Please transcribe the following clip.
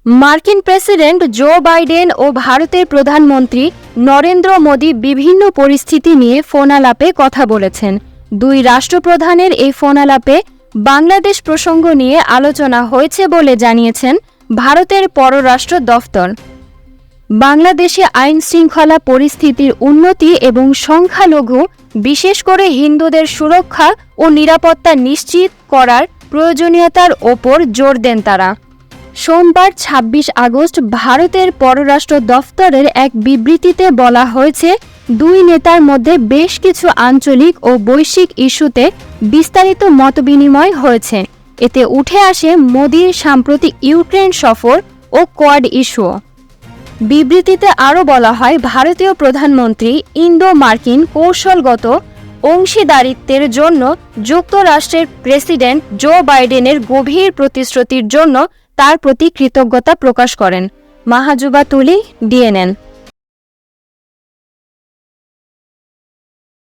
মার্কিন president Joe Biden ও ভারতের প্রধানমন্ত্রী নরেন্দ্র মোদী বিভিন্ন পরিস্থিতি নিয়ে ফোনালাপে কথা বলেছেন। দুই রাষ্ট্রপ্রধানের এই ফোনালাপে বাংলাদেশ প্রসঙ্গ নিয়ে আলোচনা হয়েছে বলে জানিয়েছেন ভারতের পররাষ্ট্র দফতর। বাংলাদেশে আইন শৃঙ্খলা পরিস্থিতির উন্নতি এবং সংখ্যালঘু বিশেষ করে হিন্দুদের সুরক্ষা ও নিরাপত্তা নিশ্চিত করার প্রয়োজনীয়তার ওপর জোর দেন তারা। সোমবার ২৬ আগস্ট ভারতের পররাষ্ট্র দফতরের এক বিবৃতিতে বলা হয়েছে, দুই নেতার মধ্যে বেশ কিছু আঞ্চলিক ও বৈশ্বিক ইস্যুতে বিস্তারিত মতবিনিময় হয়েছে। এতে উঠে আসে মোদির সাম্প্রতিক ইউক্রেন সফর ও কোয়াড ইস্যু। বিবৃতিতে আরও বলা হয়, ভারতীয় প্রধানমন্ত্রী ইন্দো মার্কিন কৌশলগত অংশীদারিত্বের জন্য যুক্তরাষ্ট্রের প্রেসিডেন্ট জো বাইডেনের গভীর প্রতিশ্রুতির জন্য তার প্রতি কৃতজ্ঞতা প্রকাশ করেন। মাহাজুবা তুলি, ডিএনএন।